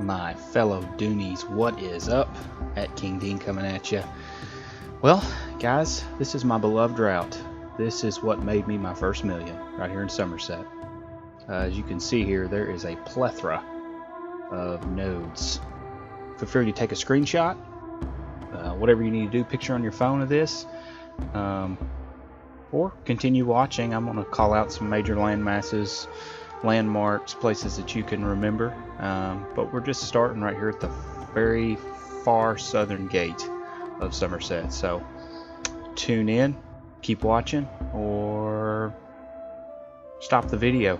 my fellow Doonies. What is up? At King Dean coming at you. Well, guys, this is my beloved route. This is what made me my first million right here in Summerset. As you can see here, there is a plethora of nodes. Feel free to take a screenshot. Whatever you need to do, picture on your phone of this. Or continue watching. I'm going to call out some major land masses, landmarks, places that you can remember. But we're just starting right here at the very far southern gate of Summerset. So tune in, keep watching, or stop the video,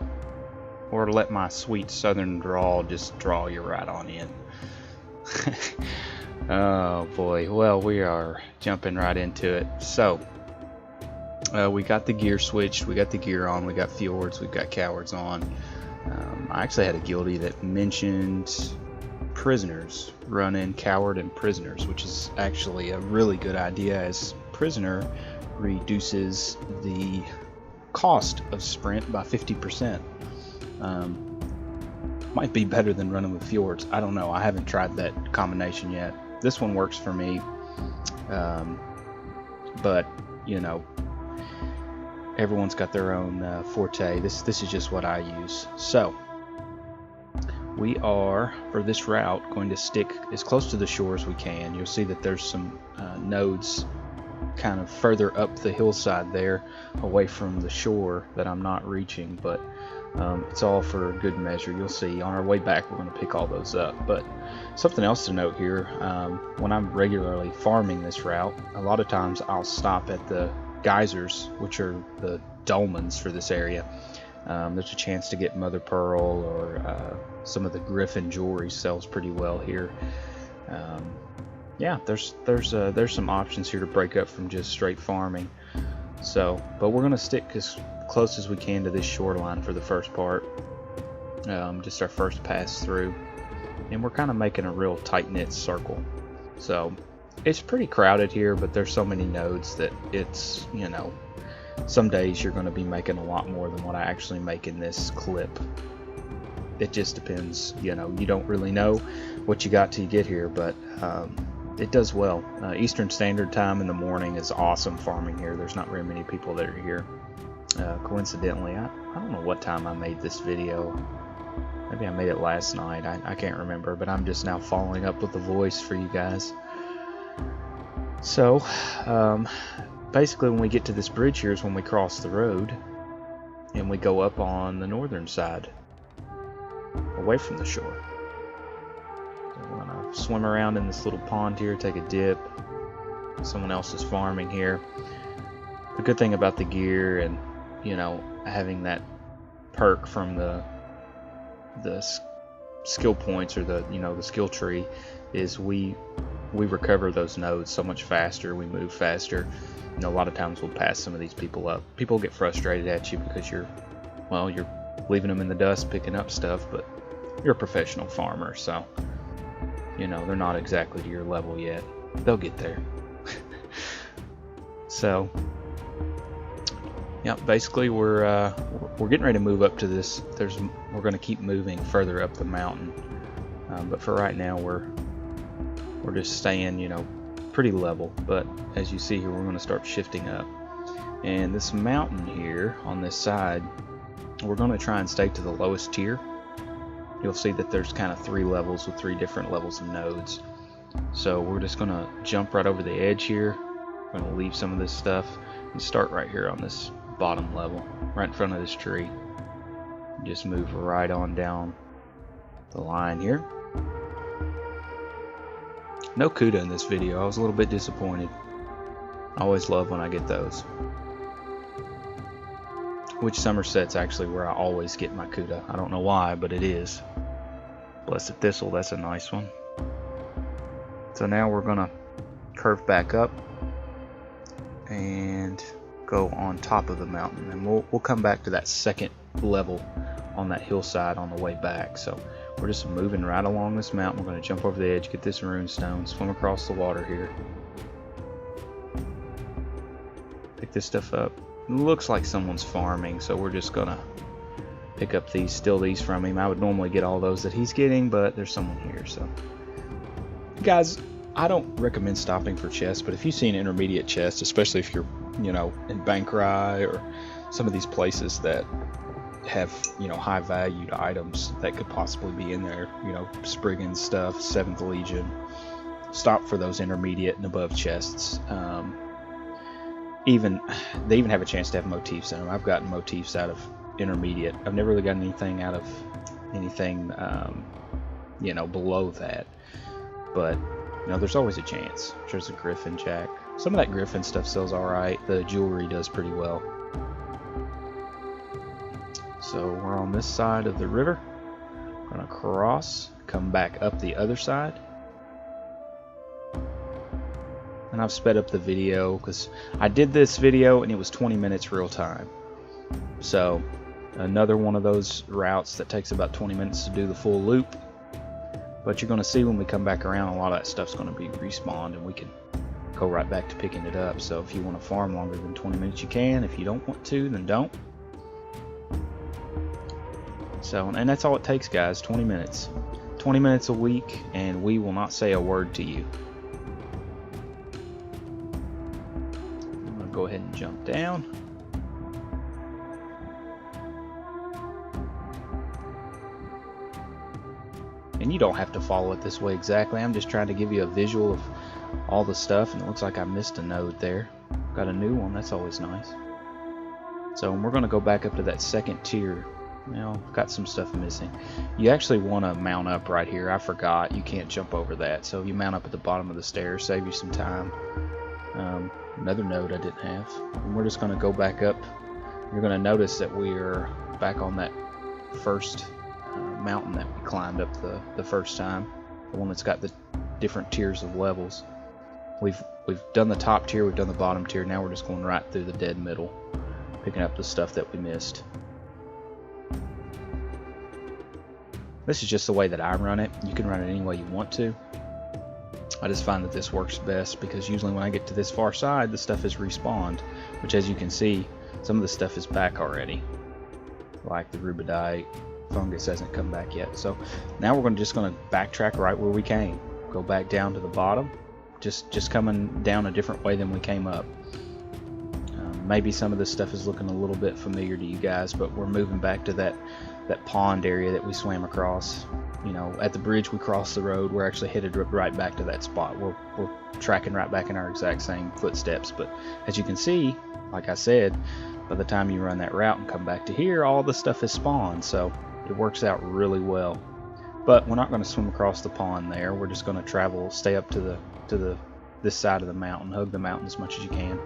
or let my sweet southern drawl just draw you right on in. Oh boy, well, we are jumping right into it. So we got the gear switched, we got the gear on, we got fjords, we've got cowards on. I actually had a guildie that mentioned prisoners, run in coward and prisoners, which is actually a really good idea, as prisoner reduces the cost of sprint by 50%. Might be better than running with fjords. I don't know, I haven't tried that combination yet. This one works for me, but you know, everyone's got their own forte. This is just what I use. So we are, for this route, going to stick as close to the shore as we can. You'll see that there's some nodes kind of further up the hillside there, away from the shore, that I'm not reaching, but it's all for good measure. You'll see on our way back we're going to pick all those up. But something else to note here, when I'm regularly farming this route, a lot of times I'll stop at the geysers, which are the dolmens for this area. There's a chance to get mother pearl, or some of the griffin jewelry sells pretty well here. Yeah, there's some options here to break up from just straight farming. So, but we're gonna stick as close as we can to this shoreline for the first part, just our first pass through, and we're kind of making a real tight-knit circle. So it's pretty crowded here, but there's so many nodes that it's, you know, some days you're going to be making a lot more than what I actually make in this clip. It just depends, you know, you don't really know what you got till you get here, but it does well. Eastern Standard Time in the morning is awesome farming here. There's not very many people that are here. Coincidentally, I don't know what time I made this video. Maybe I made it last night. I can't remember, but I'm just now following up with the voice for you guys. So basically, when we get to this bridge here is when we cross the road and we go up on the northern side, away from the shore. So we're gonna swim around in this little pond here, take a dip. Someone else is farming here. The good thing about the gear and, you know, having that perk from the skill points, or the, you know, the skill tree, is we recover those nodes so much faster. We move faster. You know, a lot of times we'll pass some of these people up. People get frustrated at you because you're leaving them in the dust picking up stuff, but you're a professional farmer, so you know, they're not exactly to your level yet. They'll get there. So yeah, basically we're getting ready to move up to this. We're going to keep moving further up the mountain, but for right now we're just staying, you know, pretty level. But as you see here, we're going to start shifting up, and this mountain here on this side, we're going to try and stay to the lowest tier. You'll see that there's kind of 3 levels with 3 different levels of nodes. So we're just going to jump right over the edge here. We're going to leave some of this stuff and start right here on this bottom level, right in front of this tree. Just move right on down the line here. No CUDA in this video. I was a little bit disappointed. I always love when I get those. Which Summerset's actually where I always get my CUDA. I don't know why, but it is. Blessed Thistle, that's a nice one. So now we're gonna curve back up and go on top of the mountain, and we'll come back to that second level on that hillside on the way back. So we're just moving right along this mountain. We're going to jump over the edge, get this rune stone, swim across the water here, pick this stuff up. It looks like someone's farming, so we're just gonna pick up these, steal these from him. I would normally get all those that he's getting, but there's someone here. So, guys, I don't recommend stopping for chests, but if you see an intermediate chest, especially if you're, you know, in Bankrai or some of these places that have, you know, high valued items that could possibly be in there, you know, Spriggan stuff, 7th Legion, stop for those intermediate and above chests. They even have a chance to have motifs in them. I've gotten motifs out of intermediate. I've never really gotten anything out of anything, you know, below that. But, you know, there's always a chance. There's a Griffin Jack. Some of that Griffin stuff sells alright. The jewelry does pretty well. So we're on this side of the river. We're gonna cross, come back up the other side. And I've sped up the video because I did this video and it was 20 minutes real time. So another one of those routes that takes about 20 minutes to do the full loop. But you're going to see when we come back around, a lot of that stuff's going to be respawned and we can go right back to picking it up. So if you want to farm longer than 20 minutes, you can. If you don't want to, then don't. So, and that's all it takes, guys, 20 minutes. 20 minutes a week and we will not say a word to you. I'm going to go ahead and jump down. And you don't have to follow it this way exactly. I'm just trying to give you a visual of all the stuff, and it looks like I missed a node there. Got a new one, that's always nice. So we're going to go back up to that second tier. Now, I've got some stuff missing. You actually want to mount up right here. I forgot, you can't jump over that. So you mount up at the bottom of the stairs, save you some time. Another node I didn't have. And we're just going to go back up. You're going to notice that we're back on that first mountain that we climbed up the first time, the one that's got the different tiers of levels. We've done the top tier, we've done the bottom tier. Now we're just going right through the dead middle, picking up the stuff that we missed. This is just the way that I run it. You can run it any way you want to. I just find that this works best because usually when I get to this far side, the stuff is respawned, which, as you can see, some of the stuff is back already, like the rubidite. Fungus hasn't come back yet. So now we're just going to backtrack right where we came. Go back down to the bottom, just coming down a different way than we came up. Maybe some of this stuff is looking a little bit familiar to you guys, but we're moving back to that pond area that we swam across. You know, at the bridge we crossed the road. We're actually headed right back to that spot. We're tracking right back in our exact same footsteps. But as you can see, like I said, by the time you run that route and come back to here, all the stuff is spawned. So it works out really well. But we're not going to swim across the pond there. We're just going to travel, stay up to this side of the mountain, hug the mountain as much as you can.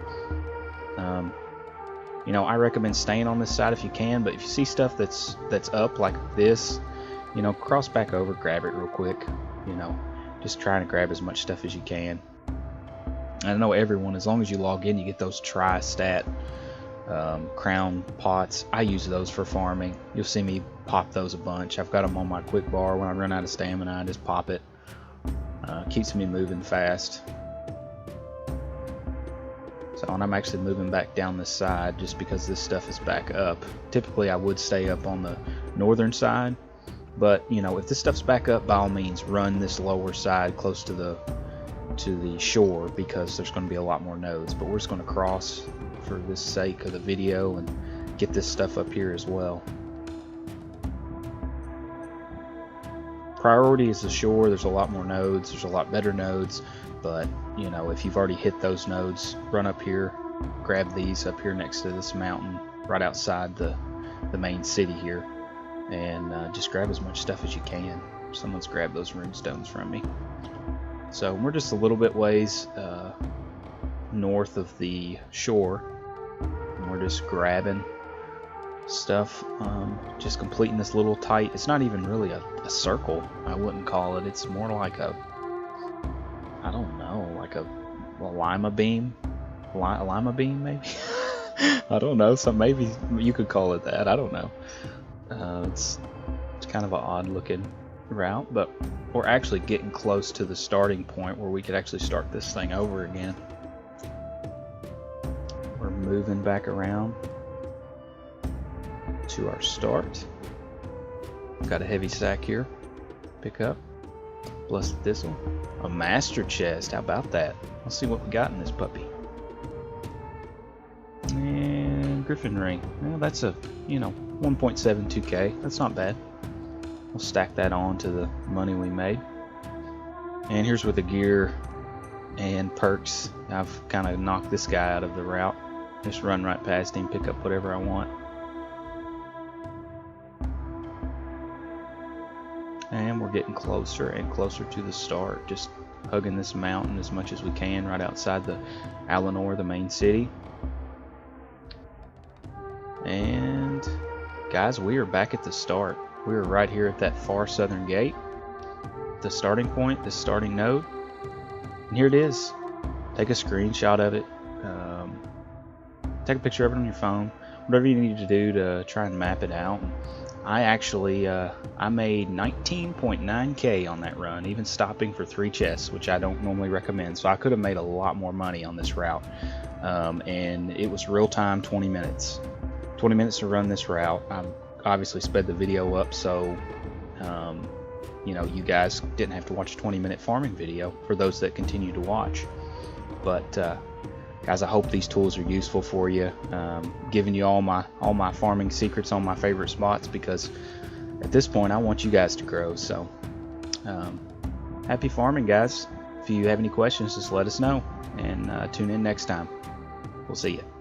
You know, I recommend staying on this side if you can, but if you see stuff that's up like this, you know, cross back over, grab it real quick. You know, just trying to grab as much stuff as you can. I know everyone, as long as you log in, you get those tri-stat crown pots. I use those for farming. You'll see me pop those a bunch. I've got them on my quick bar. When I run out of stamina, I just pop it. Keeps me moving fast. So, and I'm actually moving back down this side just because this stuff is back up. Typically I would stay up on the northern side, but you know, if this stuff's back up, by all means run this lower side close to the shore, because there's going to be a lot more nodes. But we're just going to cross for the sake of the video and get this stuff up here as well. Priority is the shore. There's a lot more nodes, there's a lot better nodes, but you know, if you've already hit those nodes, run up here, grab these up here next to this mountain right outside the main city here, and just grab as much stuff as you can. Someone's grabbed those rune stones from me. So we're just a little bit ways north of the shore, and we're just grabbing stuff, just completing this little tight, it's not even really a circle, I wouldn't call it. It's more like a, I don't know, like a lima beam, maybe. I don't know, so maybe you could call it that. I don't know. It's kind of an odd looking route, but we're actually getting close to the starting point where we could actually start this thing over again. We're moving back around to our start. Got a heavy sack here. Pick up. Blessed thistle. A master chest. How about that? Let's see what we got in this puppy. And griffin ring. Well, that's a 1.72k. That's not bad. We'll stack that on to the money we made. And here's where the gear and perks. I've kind of knocked this guy out of the route. Just run right past him, pick up whatever I want. And we're getting closer and closer to the start. Just hugging this mountain as much as we can right outside the Alinor, the main city. And guys, we are back at the start. We are right here at that far southern gate. The starting point, the starting node. And here it is. Take a screenshot of it. Take a picture of it on your phone. Whatever you need to do to try and map it out. I actually I made 19.9k on that run, even stopping for 3 chests, which I don't normally recommend. So I could have made a lot more money on this route. And it was real time, 20 minutes. 20 minutes to run this route. I obviously sped the video up so you guys didn't have to watch a 20-minute farming video for those that continue to watch. But guys, I hope these tools are useful for you. Giving you all my farming secrets on my favorite spots, because at this point I want you guys to grow. So happy farming, guys. If you have any questions, just let us know, and tune in next time. We'll see you.